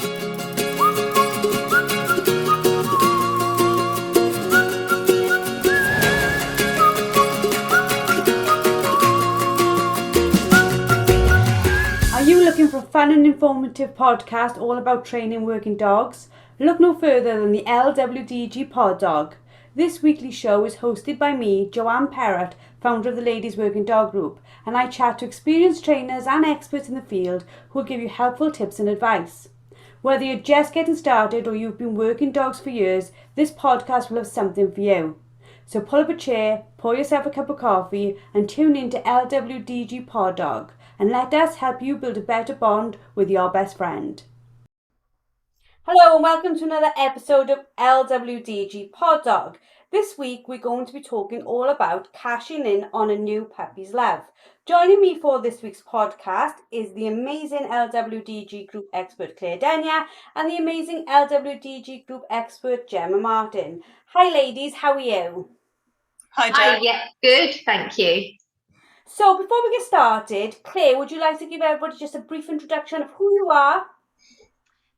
Are you looking for a fun and informative podcast all about training working dogs? Look no further than the LWDG Pod Dog. This weekly show is hosted by me, Joanne Perrott, founder of the Ladies Working Dog Group, and I chat to experienced trainers and experts in the field who will give you helpful tips and advice. Whether you're just getting started or you've been working dogs for years, this podcast will have something for you. So pull up a chair, pour yourself a cup of coffee and tune in to LWDG Pod Dog and let us help you build a better bond with your best friend. Hello and welcome to another episode of LWDG Pod Dog. This week we're going to be talking all about cashing in on a new puppy's love. Joining me for this week's podcast is the amazing LWDG Group expert Claire Denia and the amazing LWDG Group expert Jemma Martin. Hi ladies, how are you? Hi, Jen. Hi, yeah, good, thank you. So before we get started, Claire, would you like to give everybody just a brief introduction of who you are?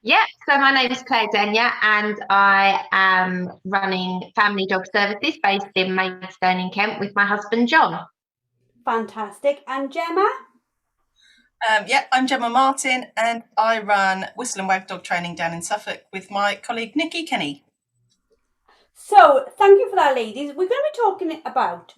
Yeah, so my name is Claire Denia and I am running Family Dog Services based in Maidstone in Kent with my husband John. Fantastic. And Jemma? I'm Jemma Martin and I run Whistle and Wag Dog Training down in Suffolk with my colleague Nikki Kenny. So thank you for that, ladies. We're going to be talking about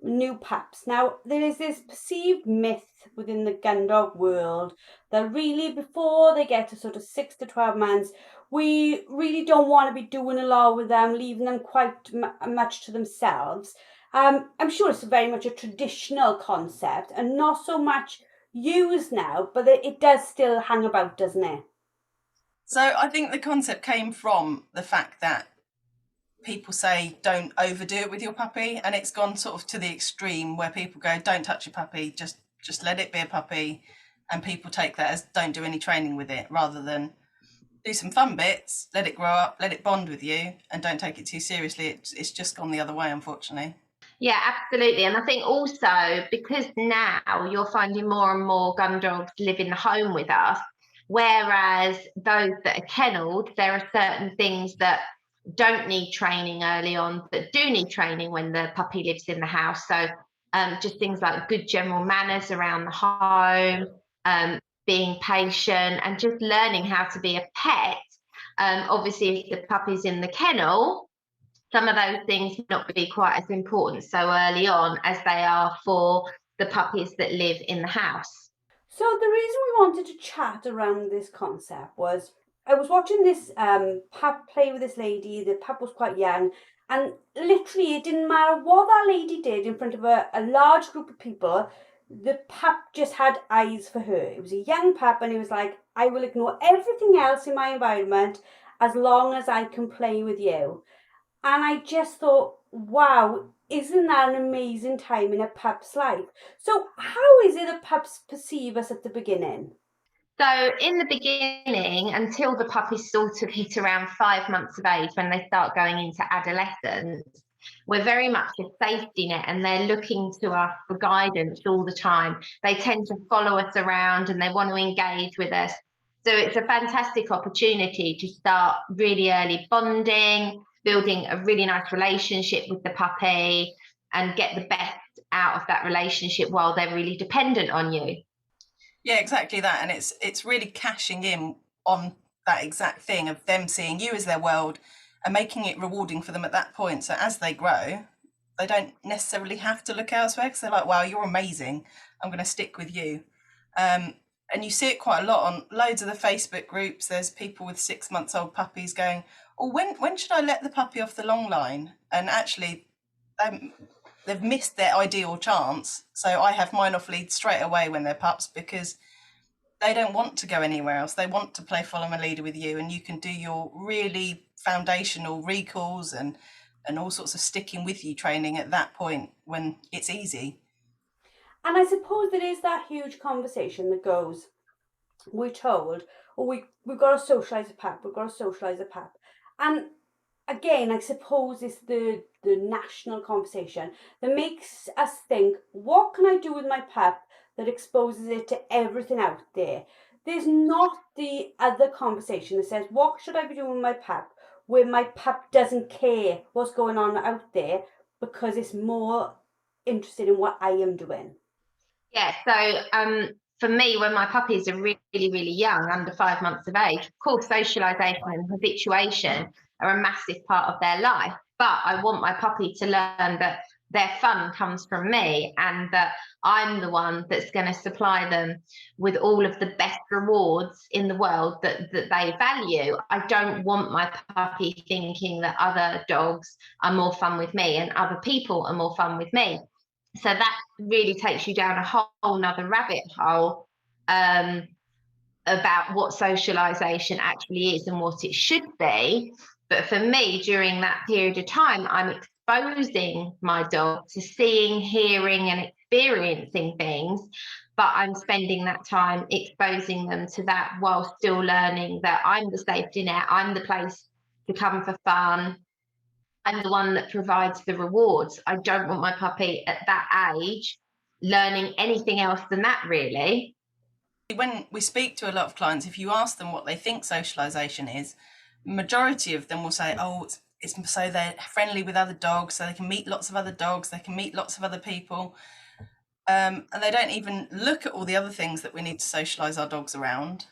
new pups. Now, there is this perceived myth within the gundog world that really before they get to sort of 6 to 12 months, we really don't want to be doing a lot with them, leaving them quite much to themselves. I'm sure it's very much a traditional concept and not so much used now, but it does still hang about, doesn't it? So I think the concept came from the fact that people say don't overdo it with your puppy, and it's gone sort of to the extreme where people go, don't touch your puppy, just let it be a puppy, and people take that as don't do any training with it, rather than do some fun bits, let it grow up, let it bond with you, and don't take it too seriously. It's just gone the other way, unfortunately. Yeah, absolutely. And I think also because now you're finding more and more gun dogs live in the home with us, whereas those that are kennelled, there are certain things that don't need training early on that do need training when the puppy lives in the house. So just things like good general manners around the home, being patient and just learning how to be a pet. Obviously, if the puppy's in the kennel, some of those things may not be quite as important so early on as they are for the puppies that live in the house. So the reason we wanted to chat around this concept was I was watching this pup play with this lady. The pup was quite young, and literally it didn't matter what that lady did in front of a large group of people. The pup just had eyes for her. It was a young pup, and he was like, I will ignore everything else in my environment as long as I can play with you. And I just thought, wow, isn't that an amazing time in a pup's life? So how is it that pups perceive us at the beginning? So in the beginning, until the puppies sort of hit around 5 months of age, when they start going into adolescence, we're very much a safety net and they're looking to us for guidance all the time. They tend to follow us around and they want to engage with us. So it's a fantastic opportunity to start really early bonding, building a really nice relationship with the puppy and get the best out of that relationship while they're really dependent on you. Yeah, exactly that. And it's really cashing in on that exact thing of them seeing you as their world and making it rewarding for them at that point. So as they grow, they don't necessarily have to look elsewhere because they're like, wow, you're amazing. I'm going to stick with you. And you see it quite a lot on loads of the Facebook groups. There's people with 6-month-old puppies going, oh, when should I let the puppy off the long line? And actually, they've missed their ideal chance. So I have mine off lead straight away when they're pups because they don't want to go anywhere else. They want to play follow my leader with you, and you can do your really foundational recalls and all sorts of sticking with you training at that point when it's easy. And I suppose there is that huge conversation that goes, we're told, oh, we've got to socialise a pup. And again, I suppose it's the national conversation that makes us think, what can I do with my pup that exposes it to everything out there? there's not the other conversation that says, what should I be doing with my pup? Where my pup doesn't care what's going on out there because it's more interested in what I am doing. Yeah, so for me, when my puppies are really, really young, under 5 months of age, of course, socialisation and habituation are a massive part of their life. But I want my puppy to learn that their fun comes from me and that I'm the one that's going to supply them with all of the best rewards in the world that they value. I don't want my puppy thinking that other dogs are more fun with me and other people are more fun with me. So that really takes you down a whole nother rabbit hole about what socialization actually is and what it should be. But for me, during that period of time, I'm exposing my dog to seeing, hearing, and experiencing things. But I'm spending that time exposing them to that while still learning that I'm the safety net, I'm the place to come for fun. I'm the one that provides the rewards. I don't want my puppy at that age learning anything else than that, really. When we speak to a lot of clients, if you ask them what they think socialization is, majority of them will say, oh, it's so they're friendly with other dogs, so they can meet lots of other dogs, they can meet lots of other people. And they don't even look at all the other things that we need to socialize our dogs around.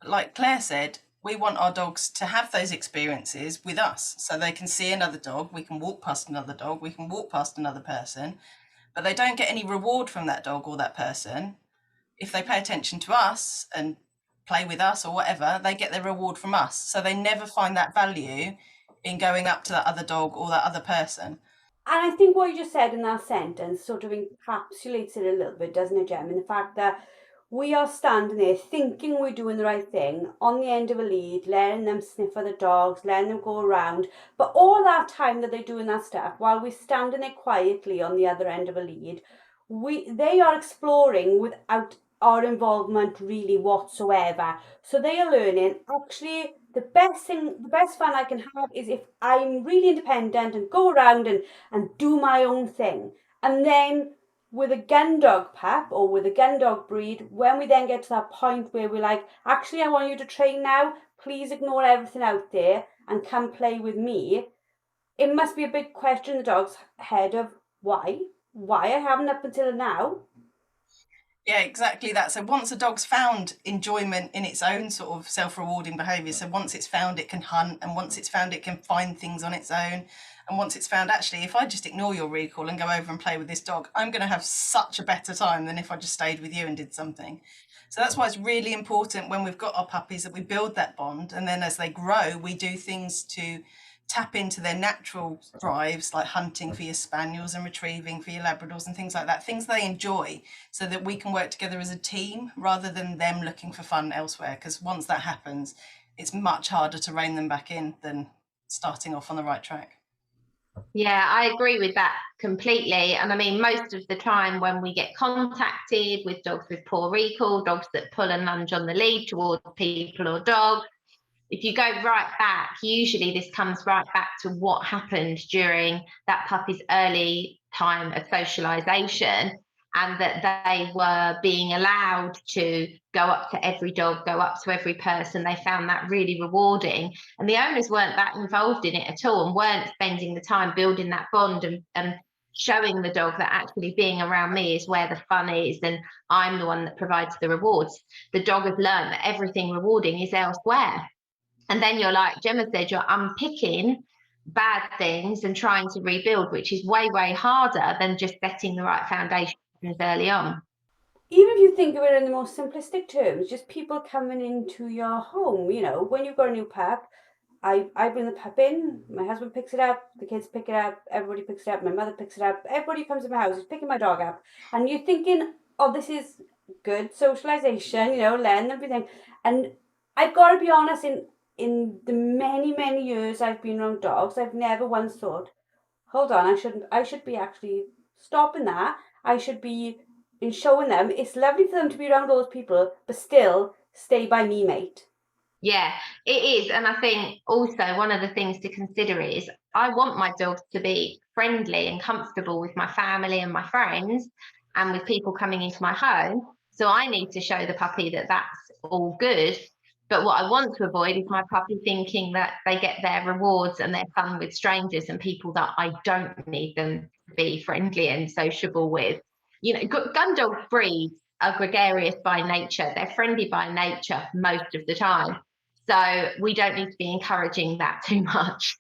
Like Claire said, we want our dogs to have those experiences with us, so they can see another dog, we can walk past another dog, we can walk past another person, but they don't get any reward from that dog or that person. If they pay attention to us and play with us or whatever, they get their reward from us. So they never find that value in going up to that other dog or that other person. And I think what you just said in that sentence sort of encapsulates it a little bit, doesn't it, Jem? In the fact that we are standing there thinking we're doing the right thing on the end of a lead, letting them sniff other dogs, letting them go around. But all that time that they're doing that stuff, while we're standing there quietly on the other end of a lead, they are exploring without our involvement really whatsoever. So they are learning, actually, the best fun I can have is if I'm really independent and go around and do my own thing. And then with a gun dog pup or with a gun dog breed, when we then get to that point where we're like, actually, I want you to train now, please ignore everything out there and come play with me, it must be a big question in the dog's head of why I haven't up until now. Yeah, exactly that. So once a dog's found enjoyment in its own sort of self-rewarding behaviour, so once it's found it can hunt, and once it's found it can find things on its own, and once it's found, actually, if I just ignore your recall and go over and play with this dog, I'm going to have such a better time than if I just stayed with you and did something. So that's why it's really important when we've got our puppies that we build that bond, and then as they grow, we do things to tap into their natural drives, like hunting for your spaniels and retrieving for your labradors and things like that, things they enjoy, so that we can work together as a team rather than them looking for fun elsewhere. Because once that happens, it's much harder to rein them back in than starting off on the right track. Yeah, I agree with that completely. And I mean, most of the time when we get contacted with dogs with poor recall, dogs that pull and lunge on the lead towards people or dogs, if you go right back, usually this comes right back to what happened during that puppy's early time of socialization, and that they were being allowed to go up to every dog, go up to every person. They found that really rewarding. And the owners weren't that involved in it at all and weren't spending the time building that bond and showing the dog that actually being around me is where the fun is and I'm the one that provides the rewards. The dog has learned that everything rewarding is elsewhere. And then you're like Jemma said, you're unpicking bad things and trying to rebuild, which is way, way harder than just setting the right foundations early on. Even if you think of it in the most simplistic terms, just people coming into your home, you know, when you've got a new pup, I bring the pup in, my husband picks it up, the kids pick it up, everybody picks it up, my mother picks it up, everybody comes to my house is picking my dog up. And you're thinking, oh, this is good socialization, you know, letting everything. And I've got to be honest, in the many, many years I've been around dogs, I've never once thought, hold on, I should be actually stopping that. I should be in showing them it's lovely for them to be around all those people, but still stay by me, mate. Yeah, it is. And I think also one of the things to consider is I want my dogs to be friendly and comfortable with my family and my friends and with people coming into my home. So I need to show the puppy that that's all good. But what I want to avoid is my puppy thinking that they get their rewards and their fun with strangers and people that I don't need them to be friendly and sociable with. You know, gun dog breeds are gregarious by nature. They're friendly by nature most of the time. So we don't need to be encouraging that too much.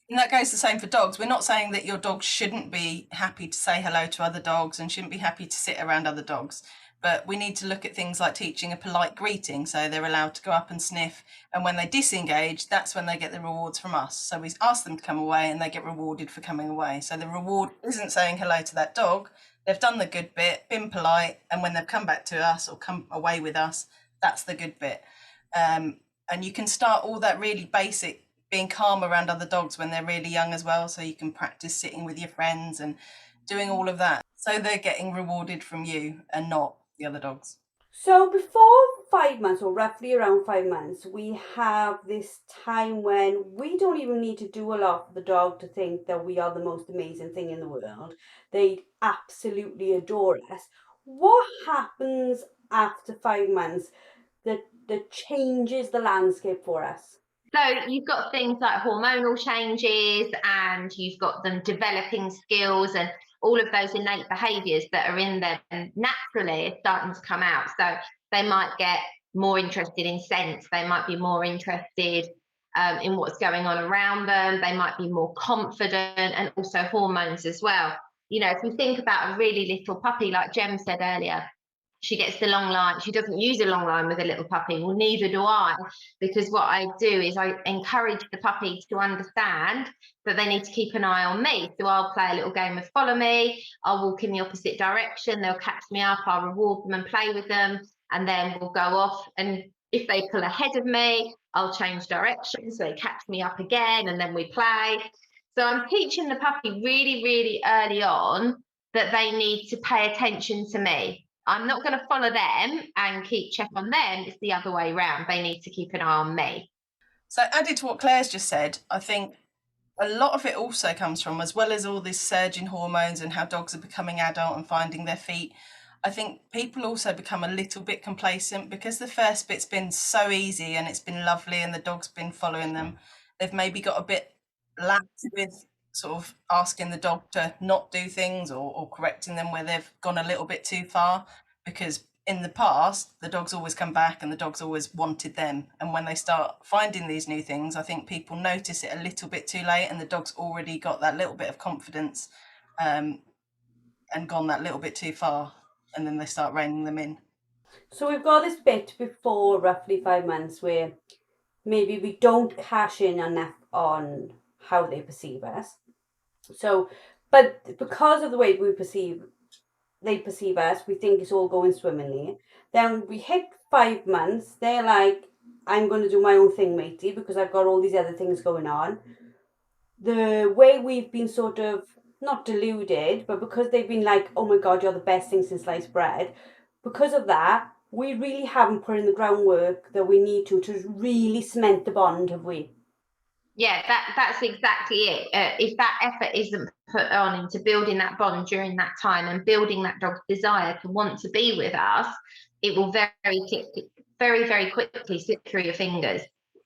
And that goes the same for dogs. We're not saying that your dog shouldn't be happy to say hello to other dogs and shouldn't be happy to sit around other dogs. But we need to look at things like teaching a polite greeting. So they're allowed to go up and sniff. And when they disengage, that's when they get the rewards from us. So we ask them to come away and they get rewarded for coming away. So the reward isn't saying hello to that dog. They've done the good bit, been polite. And when they've come back to us or come away with us, that's the good bit. And you can start all that really basic being calm around other dogs when they're really young as well. So you can practice sitting with your friends and doing all of that. So they're getting rewarded from you and not the other dogs. So before 5 months, or roughly around 5 months, we have this time when we don't even need to do a lot for the dog to think that we are the most amazing thing in the world. They absolutely adore us. What happens after 5 months that changes the landscape for us? So you've got things like hormonal changes, and you've got them developing skills, and all of those innate behaviours that are in them naturally are starting to come out. So they might get more interested in scents. They might be more interested in what's going on around them. They might be more confident, and also hormones as well. You know, if you think about a really little puppy, like Jem said earlier, she gets the long line. She doesn't use a long line with a little puppy. Well, neither do I, because what I do is I encourage the puppy to understand that they need to keep an eye on me. So I'll play a little game of follow me. I'll walk in the opposite direction. They'll catch me up. I'll reward them and play with them. And then we'll go off. And if they pull ahead of me, I'll change directions. So they catch me up again, and then we play. So I'm teaching the puppy really, really early on that they need to pay attention to me. I'm not going to follow them and keep check on them. It's the other way around. They need to keep an eye on me. So added to what Claire's just said, I think a lot of it also comes from, as well as all this surge in hormones and how dogs are becoming adult and finding their feet, I think people also become a little bit complacent because the first bit's been so easy and it's been lovely and the dog's been following them. They've maybe got a bit lax with sort of asking the dog to not do things or correcting them where they've gone a little bit too far, because in the past the dogs always come back and the dogs always wanted them, and when they start finding these new things, I think people notice it a little bit too late and the dog's already got that little bit of confidence and gone that little bit too far, and then they start reining them in. So we've got this bit before roughly 5 months where maybe we don't cash in enough on how they perceive us. So, but because of the way they perceive us, we think it's all going swimmingly. Then we hit 5 months, they're like, I'm going to do my own thing, matey, because I've got all these other things going on. The way we've been sort of, not deluded, but because they've been like, oh my God, you're the best thing since sliced bread, because of that, we really haven't put in the groundwork that we need to really cement the bond, have we? Yeah, that's exactly it. If that effort isn't put on into building that bond during that time and building that dog's desire to want to be with us, it will very quickly slip through your fingers,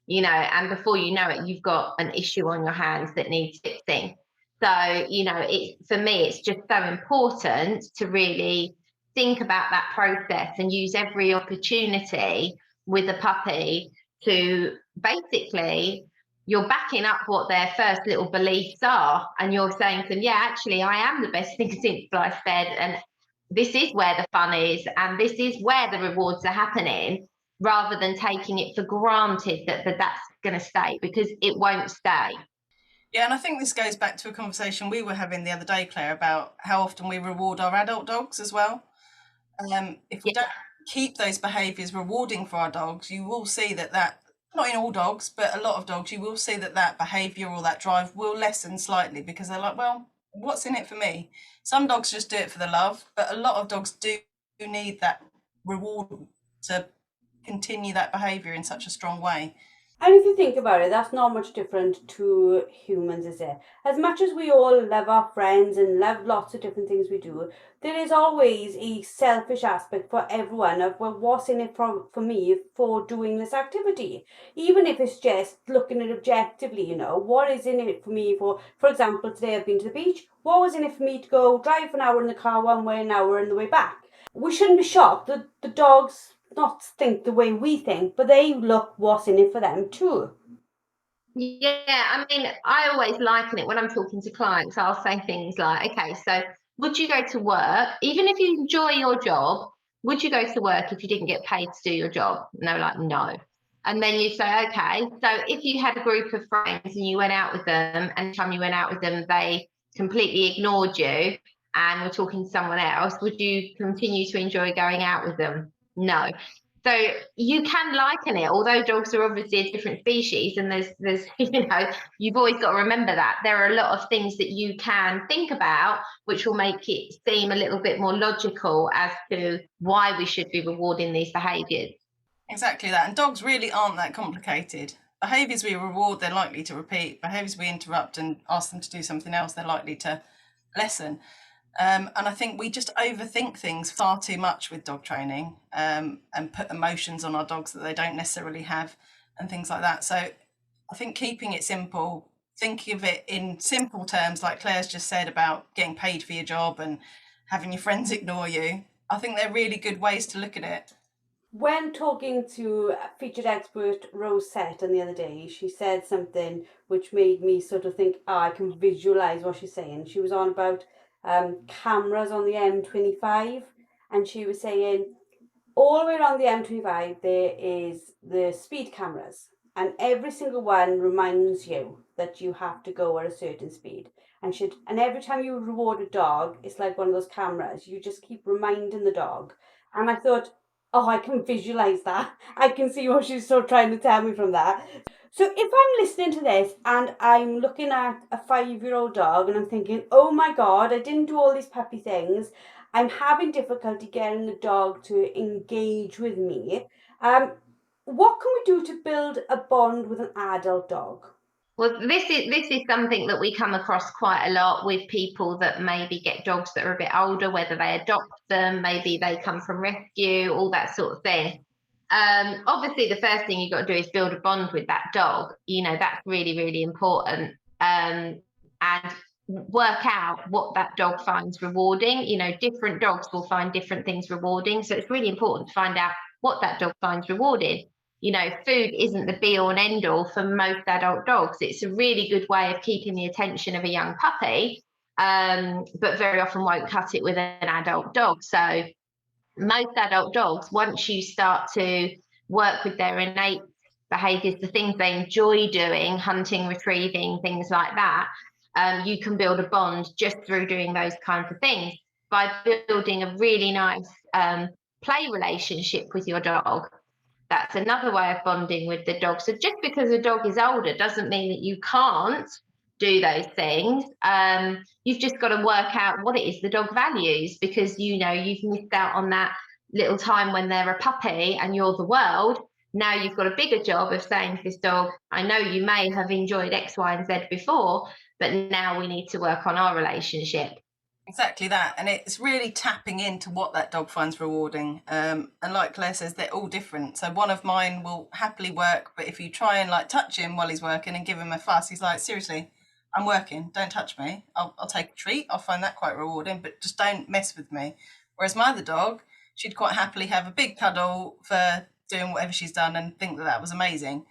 you know, and before you know it, you've got an issue on your hands that needs fixing. So, you know, for me, it's just so important to really think about that process and use every opportunity with a puppy to basically, you're backing up what their first little beliefs are, and you're saying to them, yeah, actually, I am the best thing since sliced bread, and this is where the fun is, and this is where the rewards are happening, rather than taking it for granted that that's going to stay, because it won't stay. Yeah, and I think this goes back to a conversation we were having the other day, Claire, about how often we reward our adult dogs as well. If we don't keep those behaviours rewarding for our dogs, you will see that not in all dogs, but a lot of dogs, you will see that behaviour or that drive will lessen slightly, because they're like, well, what's in it for me? Some dogs just do it for the love, but a lot of dogs do need that reward to continue that behaviour in such a strong way. And if you think about it, that's not much different to humans, is it? As much as we all love our friends and love lots of different things we do, there is always a selfish aspect for everyone of, well, what's in it for me for doing this activity? Even if it's just looking at it objectively, what is in it for me for example, today I've been to the beach. What was in it for me to go drive an hour in the car one way, an hour on the way back? We shouldn't be shocked that the dogs not think the way we think, but they look what's in it for them too. Yeah, I mean, I always liken it when I'm talking to clients. I'll say things like, okay, so would you go to work, even if you enjoy your job, would you go to work if you didn't get paid to do your job? And they're like, no. And then you say, okay, so if you had a group of friends and you went out with them, and the time you went out with them, they completely ignored you and were talking to someone else, would you continue to enjoy going out with them? No. So you can liken it, although dogs are obviously a different species, and there's you've always got to remember that there are a lot of things that you can think about which will make it seem a little bit more logical as to why we should be rewarding these behaviours. Exactly that. And dogs really aren't that complicated. Behaviours we reward, they're likely to repeat. Behaviours we interrupt and ask them to do something else, they're likely to lessen. And I think we just overthink things far too much with dog training, and put emotions on our dogs that they don't necessarily have and things like that. So I think keeping it simple, thinking of it in simple terms, like Claire's just said about getting paid for your job and having your friends ignore you, I think they're really good ways to look at it. When talking to featured expert Rose Seton the other day, she said something which made me sort of think, I can visualize what she's saying. She was on about cameras on the M25, and she was saying all the way around the M25 there is the speed cameras, and every single one reminds you that you have to go at a certain speed. And every time you reward a dog, it's like one of those cameras. You just keep reminding the dog. And I thought, oh, I can visualize that. I can see what she's sort of trying to tell me from that. So if I'm listening to this and I'm looking at a 5-year-old dog and I'm thinking, oh my God, I didn't do all these puppy things, I'm having difficulty getting the dog to engage with me. What can we do to build a bond with an adult dog? Well, this is something that we come across quite a lot with people that maybe get dogs that are a bit older, whether they adopt them, maybe they come from rescue, all that sort of thing. Obviously, the first thing you've got to do is build a bond with that dog. That's really, really important. And work out what that dog finds rewarding. Different dogs will find different things rewarding. So it's really important to find out what that dog finds rewarding. Food isn't the be all and end all for most adult dogs. It's a really good way of keeping the attention of a young puppy, but very often won't cut it with an adult dog. So most adult dogs, once you start to work with their innate behaviours, the things they enjoy doing, hunting, retrieving, things like that, you can build a bond just through doing those kinds of things by building a really nice play relationship with your dog. That's another way of bonding with the dog. So just because a dog is older doesn't mean that you can't do those things. You've just got to work out what it is the dog values, because you've missed out on that little time when they're a puppy and you're the world. Now you've got a bigger job of saying to this dog, I know you may have enjoyed X, Y, and Z before, but now we need to work on our relationship. Exactly that. And it's really tapping into what that dog finds rewarding. And like Claire says, they're all different. So one of mine will happily work, but if you try and touch him while he's working and give him a fuss, he's like, seriously, I'm working, don't touch me. I'll take a treat. I'll find that quite rewarding, but just don't mess with me. Whereas my other dog, she'd quite happily have a big cuddle for doing whatever she's done and think that was amazing.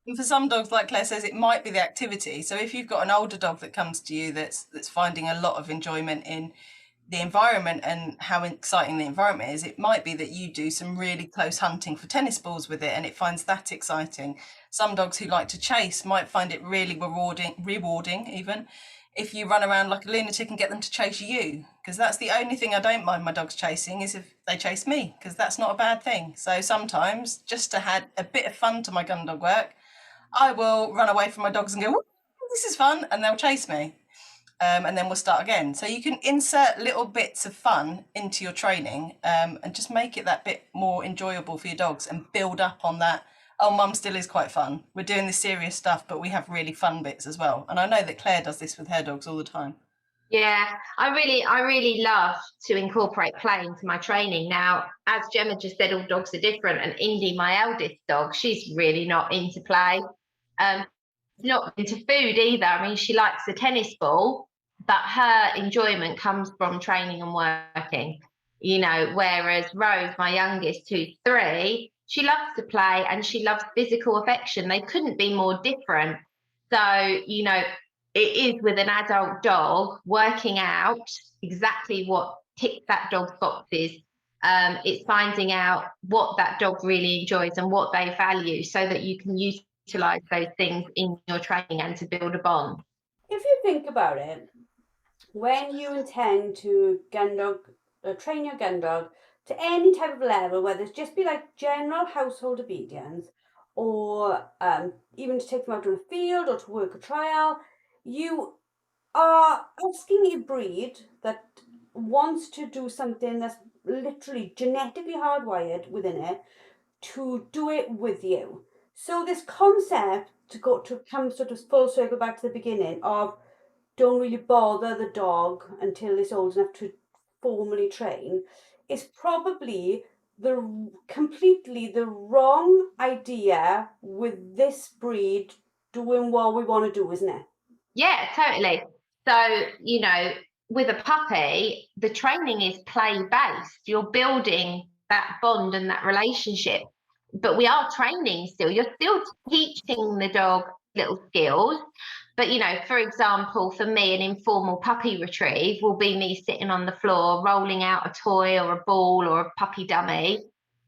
And for some dogs, like Claire says, it might be the activity. So if you've got an older dog that comes to you that's finding a lot of enjoyment in the environment and how exciting the environment is, it might be that you do some really close hunting for tennis balls with it and it finds that exciting. Some dogs who like to chase might find it really rewarding even if you run around like a lunatic and get them to chase you, because that's the only thing I don't mind my dogs chasing, is if they chase me, because that's not a bad thing. So sometimes, just to add a bit of fun to my gun dog work, I will run away from my dogs and go, this is fun, and they'll chase me. And then we'll start again. So you can insert little bits of fun into your training, and just make it that bit more enjoyable for your dogs and build up on that Oh, mum still is quite fun. We're doing the serious stuff, but we have really fun bits as well. And I know that Claire does this with her dogs all the time. Yeah, I really love to incorporate play into my training. Now, as Jemma just said, all dogs are different, and Indy, my eldest dog, she's really not into play. Not into food either. I mean, she likes a tennis ball, but her enjoyment comes from training and working, whereas Rose, my youngest, who's 3, she loves to play and she loves physical affection. They couldn't be more different. So, it is with an adult dog working out exactly what ticks that dog's boxes. It's finding out what that dog really enjoys and what they value so that you can utilize those things in your training and to build a bond. If you think about it, when you intend to train your gun dog to any type of level, whether it's just be like general household obedience or even to take them out on a field or to work a trial, you are asking a breed that wants to do something that's literally genetically hardwired within it to do it with you. So this concept to come sort of full circle back to the beginning of don't really bother the dog until it's old enough to formally train is probably completely the wrong idea with this breed doing what we want to do, isn't it? Yeah, totally. So, with a puppy, the training is play based. You're building that bond and that relationship, but we are training still. You're still teaching the dog little skills. But, for example, for me, an informal puppy retrieve will be me sitting on the floor, rolling out a toy or a ball or a puppy dummy,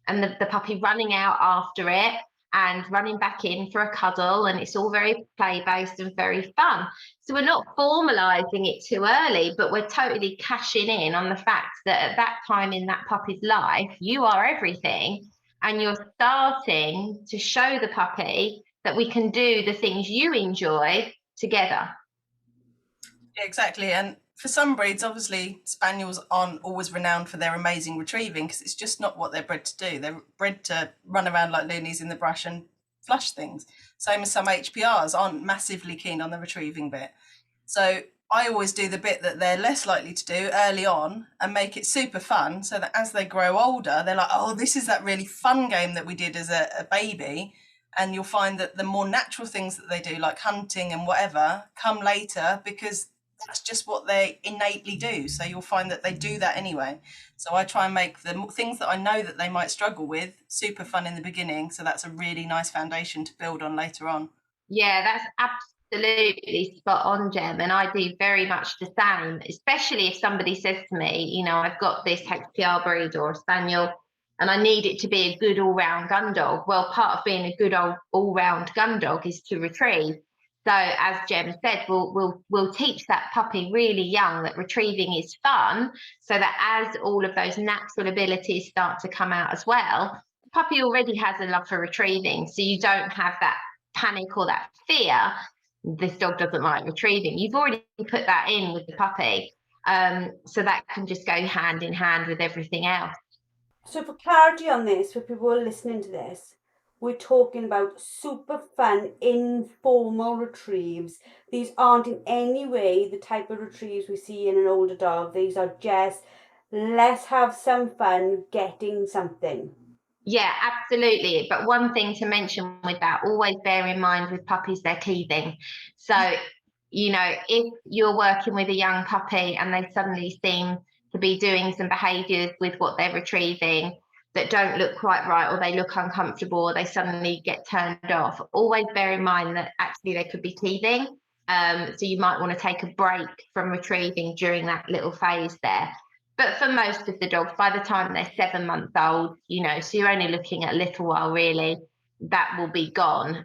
and the puppy running out after it and running back in for a cuddle. And it's all very play based and very fun. So we're not formalizing it too early, but we're totally cashing in on the fact that at that time in that puppy's life, you are everything. And you're starting to show the puppy that we can do the things you enjoy together. Yeah, exactly. And for some breeds, obviously, spaniels aren't always renowned for their amazing retrieving because it's just not what they're bred to do. They're bred to run around like loonies in the brush and flush things. Same as some HPRs aren't massively keen on the retrieving bit. So I always do the bit that they're less likely to do early on and make it super fun so that as they grow older, they're like, oh, this is that really fun game that we did as a baby. And you'll find that the more natural things that they do, like hunting and whatever, come later because that's just what they innately do. So you'll find that they do that anyway. So I try and make the things that I know that they might struggle with super fun in the beginning. So that's a really nice foundation to build on later on. Yeah, that's absolutely spot on, Jem. And I do very much the same, especially if somebody says to me, I've got this HPR breed or a spaniel and I need it to be a good all-round gun dog. Well, part of being a good all-round gun dog is to retrieve. So as Jem said, we'll teach that puppy really young that retrieving is fun, so that as all of those natural abilities start to come out as well, the puppy already has a love for retrieving. So you don't have that panic or that fear, this dog doesn't like retrieving. You've already put that in with the puppy. So that can just go hand in hand with everything else. So for clarity on this, for people who are listening to this, we're talking about super fun, informal retrieves. These aren't in any way the type of retrieves we see in an older dog. These are just, let's have some fun getting something. Yeah, absolutely. But one thing to mention with that, always bear in mind with puppies, they're teething. So, if you're working with a young puppy and they suddenly seem to be doing some behaviours with what they're retrieving that don't look quite right, or they look uncomfortable, or they suddenly get turned off, always bear in mind that actually they could be teething. So you might want to take a break from retrieving during that little phase there. But for most of the dogs, by the time they're 7 months old, so you're only looking at a little while really, that will be gone.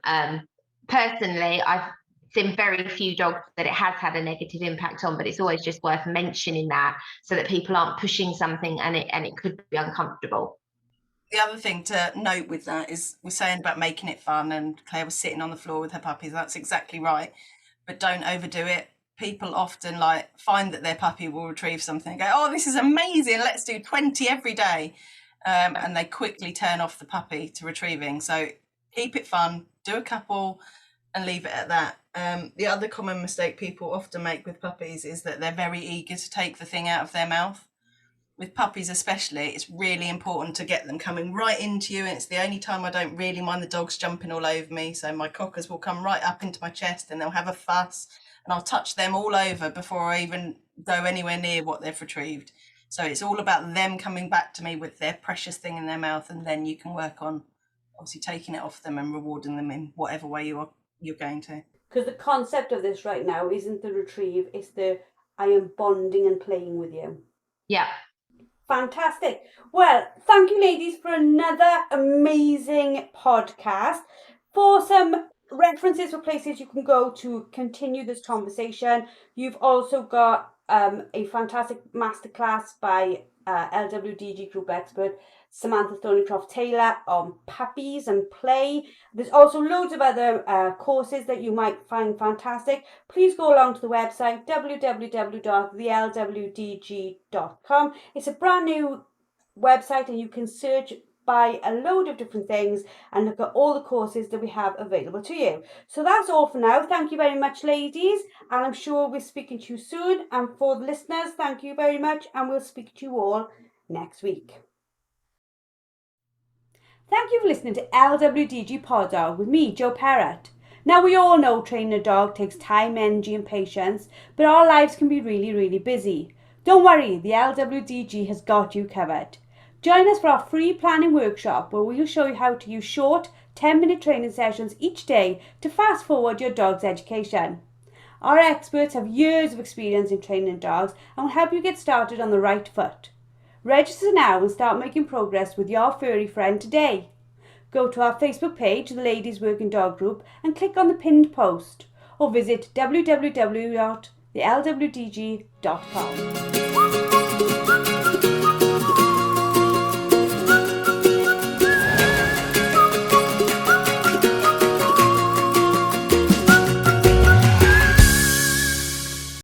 Personally, I've seen very few dogs that it has had a negative impact on, but it's always just worth mentioning that so that people aren't pushing something and it could be uncomfortable. The other thing to note with that is we're saying about making it fun, and Claire was sitting on the floor with her puppies. That's exactly right. But don't overdo it. People often find that their puppy will retrieve something and go, oh, this is amazing, let's do 20 every day. And they quickly turn off the puppy to retrieving. So Keep it fun, do a couple and leave it at that. The other common mistake people often make with puppies is that they're very eager to take the thing out of their mouth. With puppies especially, it's really important to get them coming right into you, and it's the only time I don't really mind the dogs jumping all over me. So my cockers will come right up into my chest and they'll have a fuss, and I'll touch them all over before I even go anywhere near what they've retrieved. So it's all about them coming back to me with their precious thing in their mouth, and then you can work on obviously taking it off them and rewarding them in whatever way you're going to. Because the concept of this right now isn't the retrieve, it's the I am bonding and playing with you. Yeah. Fantastic. Well, thank you, ladies, for another amazing podcast. For some references for places you can go to continue this conversation, you've also got a fantastic masterclass by LWDG group expert Samantha Thornycroft-Taylor on puppies and play. There's also loads of other courses that you might find fantastic. Please go along to the website www.thelwdg.com. It's a brand new website and you can search by a load of different things and look at all the courses that we have available to you. So that's all for now. Thank you very much, ladies, and I'm sure we're speaking to you soon. And for the listeners, thank you very much, and we'll speak to you all next week. Thank you for listening to LWDG Pod Dog with me, Jo Parrott. Now, we all know training a dog takes time, energy and patience, but our lives can be really, really busy. Don't worry, the LWDG has got you covered. Join us for our free planning workshop where we'll show you how to use short 10-minute training sessions each day to fast forward your dog's education. Our experts have years of experience in training dogs and will help you get started on the right foot. Register now and start making progress with your furry friend today. Go to our Facebook page, the Ladies Working Dog Group, and click on the pinned post, or visit www.thelwdg.com.